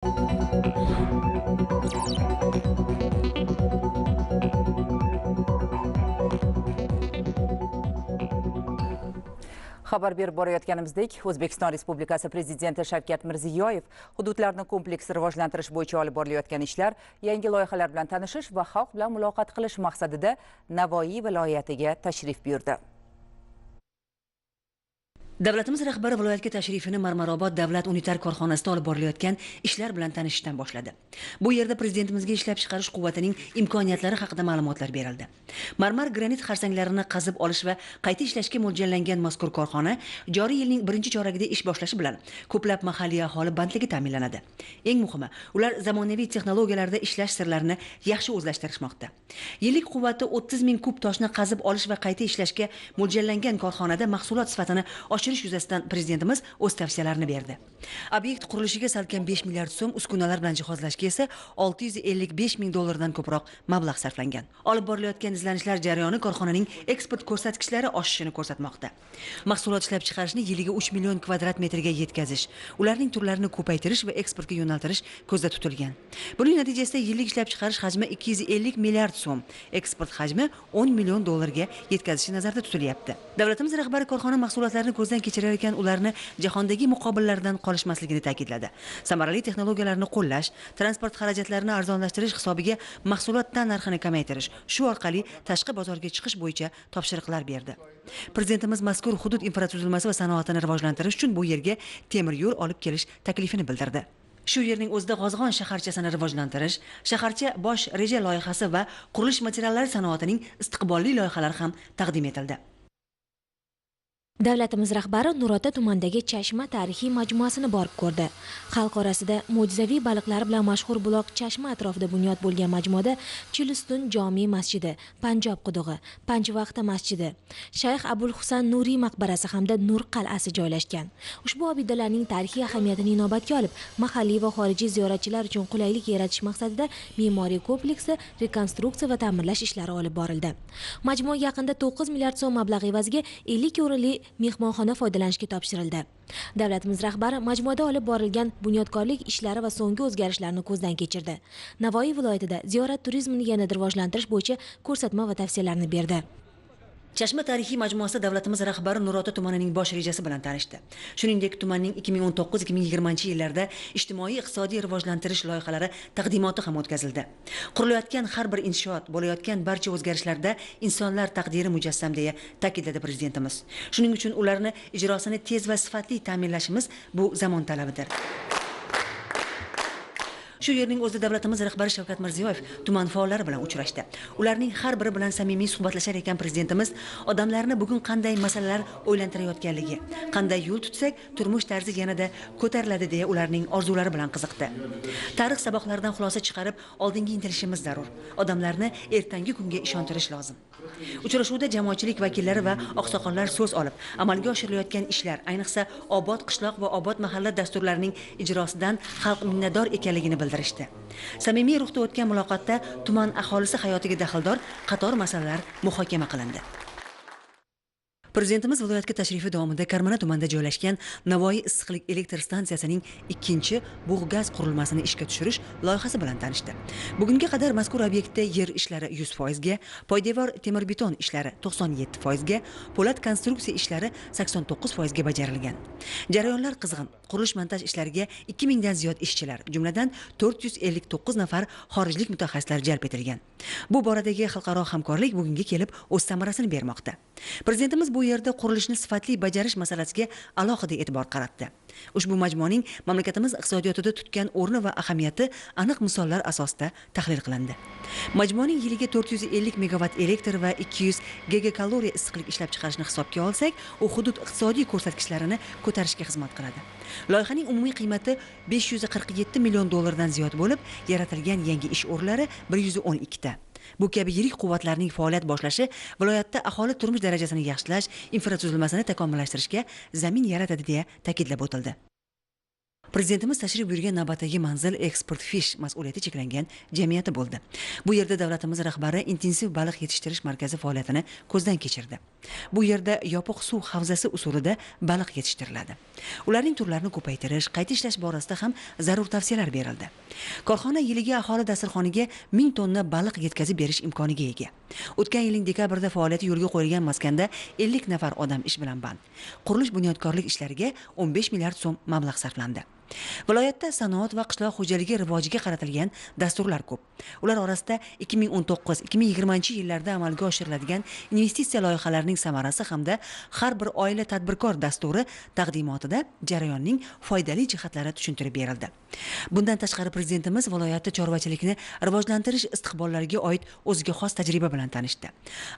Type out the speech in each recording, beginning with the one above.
Xabar berib borayotganimizdek, O'zbekiston Respublikasi Prezidenti Shavkat Mirziyoyev hududlarni kompleks rivojlantirish bo'yicha olib borilayotgan ishlar, yangi loyihalar bilan tanishish va xalq bilan muloqot qilish maqsadida Navoiy viloyatiga tashrif buyurdi. Davlatimiz rahbari viloyatga tashrifini Marmarobod davlat unitar korxonasida olib borilayotgan ishlar bilan tanishishdan boshladi. Bu yerda prezidentimizga ishlab chiqarish quvvatining imkoniyatlari haqida ma'lumotlar berildi. Marmar granit xarsanglarini qazib olish va qayta ishlashga mo'ljallangan mazkur korxona joriy yilning birinchi choragida ish boshlashi bilan ko'plab mahalliy aholi bandligi ta'minlanadi. Eng muhimi, ular zamonaviy texnologiyalarda ishlash sirlarini yaxshi o'zlashtirishmoqda. Yillik quvvati 30 ming kub toshni qazib olish va qayta ishlashga mo'ljallangan korxonada mahsulot sifatini yuzasidan prezidentimiz o'z tavsiyalarini berdi. Obyekt qurilishiga salkam 5 milliard so'm, uskunalar bilan jihozlashga esa 655 ming dollardan ko'proq mablag' sarflangan. Olib borilayotgan izlanishlar jarayoni korxonaning eksport ko'rsatkichlari oshishini ko'rsatmoqda. Mahsulot ishlab chiqarishni yiliga 3 million kvadrat metrga yetkazish, ularning turlarini ko'paytirish va eksportga yo'naltirish ko'zda tutilgan. Buning natijasida yillik ishlab chiqarish hajmi 250 milliard so'm, eksport hajmi 10 million dollarga yetkazishi nazarda tutilyapti. Davlatimiz rahbari korxona mahsulotlarini ko'zdan kechirayotgan ularni jahondagi muqobillardan qolishmasligini ta'kidladi. Samarali texnologiyalarni qo'llash, transport xarajatlarini arzonlashtirish hisobiga mahsulot tan narxini kamaytirish, shu orqali tashqi bozorga chiqish bo'yicha topshiriqlar berdi. Prezidentimiz mazkur hudud infratuzilmasi va sanoatini rivojlantirish uchun bu yerga temir yo'l olib kelish taklifini bildirdi. Shu yerning o'zida G'ozg'on shaharchasini rivojlantirish, shaharcha bosh reja loyihasi va qurilish materiallari sanoatining istiqbolli loyihalari ham taqdim etildi. Davlatimiz rahbari Nurota tumanidagi Chashma tarixiy majmuasini borib ko'rdi. Xalq orasida mo'jizaviy baliqlar bilan mashhur buloq Chashma atrofida bunyod bo'lgan majmuada Chilistun Jomi masjidi, Panjob qudug'i, Panjvaqta masjidi, Shayx Abul Husan Nuriy maqbarasi hamda Nur qal'asi joylashgan. Ushbu obidalarning tarixiy ahamiyatini inobatga olib, mahalliy va xorijiy ziyoratchilar uchun qulaylik yaratish maqsadida me'moriy kompleksi rekonstruksiya va ta'mirlash ishlari olib borildi. Majmua yaqinda 9 milliard so'm mablag' evaziga 50 o'rinli mehmonxona foydalanishga topshirildi. Davlatimiz rahbari majmuada olib borilgan bunyodkorlik ishlari va so'nggi o'zgarishlarni ko'zdan kechirdi. Navoiy viloyatida ziyorat turizmini yanada rivojlantirish bo'yicha ko'rsatma va tavsiyalarni berdi. Chashma tarixiy majmuasida davlatimiz rahbari Nurota tumanining bosh rejasi bilan tanishdi. Shuningdek, tumanning 2019-2020 yillarda ijtimoiy-iqtisodiy rivojlantirish loyihalari taqdimoti ham o'tkazildi. Qurilayotgan har bir inshoot, bo'layotgan barcha o'zgarishlarda insonlar taqdiri mujassam deya ta'kidladi prezidentimiz. Shuning uchun ularni ijrosini tez va sifatli ta'minlashimiz bu zamon talabidir. Shu yerning o'zida davlatimiz rahbari Shavkat Mirziyoyev tuman faollari bilan uchrashdi. Ularning har biri bilan samimiy suhbatlashar ekan prezidentimiz odamlarni bugun qanday masalalar o'ylantirayotganligi, qanday yo'l tutsak turmush tarzi yanada ko'tariladi deya ularning orzulari bilan qiziqdi. Tarix saboqlaridan xulosa chiqarib, oldinga intilishimiz zarur. Odamlarni ertangi kunga ishontirish lozim. Uchrashuvda jamoatchilik vakillari va oqsoqollar so'z olib, amalga oshirilayotgan ishlar, ayniqsa obod qishloq va obod mahalla dasturlarining ijrosidan xalq minnatdor ekanligini bildirishdi. Samimiy ruhda o'tgan muloqotda tuman aholisi hayotiga daxldor qator masalalar muhokama qilindi. Prezidentimiz viloyatga tashrifi davomida Karmana tumanida joylashgan Navoiy issiqlik elektr stansiyasining 2-chi bug' gaz qurilmasini ishga tushirish loyihasi bilan tanishdi. Bugunga qadar mazkur obyektda yer ishlari 100% ga, poydevor temir beton ishlari 97% ga, po'lat konstruksiya ishlari 89% ga bajarilgan. Jarayonlar qizg'in. Qurilish montaj ishlariga 2000 dan ziyod ishchilar, jumladan 459 nafar xorijlik mutaxassislar jalb etilgan. Bu boradagi xalqaro hamkorlik bugunga kelib o'z samarasini bermoqda. Prezidentimiz bu yerda qurilishni sifatli bajarish masalasiga alohida e'tibor qaratdi. Ushbu majmuaning mamlakatimiz iqtisodiyotida tutgan o'rni va ahamiyati aniq misollar asosida tahlil qilindi. Majmuaning yiliga 450 megawatt elektr va 200 gigakaloriya issiqlik ishlab chiqarishni hisobga olsak, u hudud iqtisodiy ko'rsatkichlarini ko'tarishga xizmat qiladi. Loyihaning umumiy qiymati 547 million dollardan ziyod bo'lib, yaratilgan yangi ish o'rinlari 112 ta. Bu kabi yirik quvvatlarning faoliyat boshlashi viloyatda aholi turmush darajasini yaxshilash, infratuzilmasini takomillashtirishga zamin yaratadi deya ta'kidlab o'tildi. Prezidentimiz tashrif buyurgan navbatdagi manzil Export Fish mas'uliyati cheklangan jamiyati bo'ldi. Bu yerda davlatimiz rahbari intensiv baliq yetishtirish markazi faoliyatini ko'zdan kechirdi. Bu yerda yopiq suv havzasi usulida baliq yetishtiriladi. Ularning turlarini ko'paytirish, qayta ishlash borasida ham zarur tavsiyalar berildi. Korxona yiliga aholi dasturxoniga 1000 tonna baliq yetkazib berish imkoniga ega. O'tgan yilning dekabrida faoliyati yo'lga qo'yilgan maskanda 50 nafar odam ish bilan band. Qurilish bunyodkorlik ishlariga 15 milliard so'm mablag' sarflandi. Viloyatda sanoat va qishloq xo'jaligi rivojiga qaratilgan dasturlar ko'p. Ular orasida 2019-2020 yillarda amalga oshiriladigan investitsiya loyihalarining samarasi hamda har bir oila tadbirkor dasturi taqdimotida jarayonning foydali jihatlari tushuntirib berildi. Bundan tashqari prezidentimiz viloyatda chorvachilikni rivojlantirish istiqbollariga oid o'ziga xos tajriba bilan tanishdi.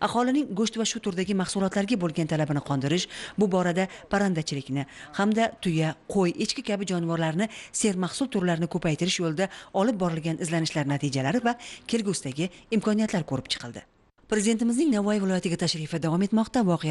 Aholining go'sht va shu turdagi mahsulotlarga bo'lgan talabini qondirish, bu borada parrandachilikni hamda tuya, qo'y, echki kabi jonivorlarni sermahsul turlarini ko'paytirish yo'lida olib borilgan izlanishlar natijalari va kelgusidagi imkoniyatlar ko'rib chiqildi. Prezidentimizning Navoiy viloyatiga tashrifi davom etmoqda. Voqea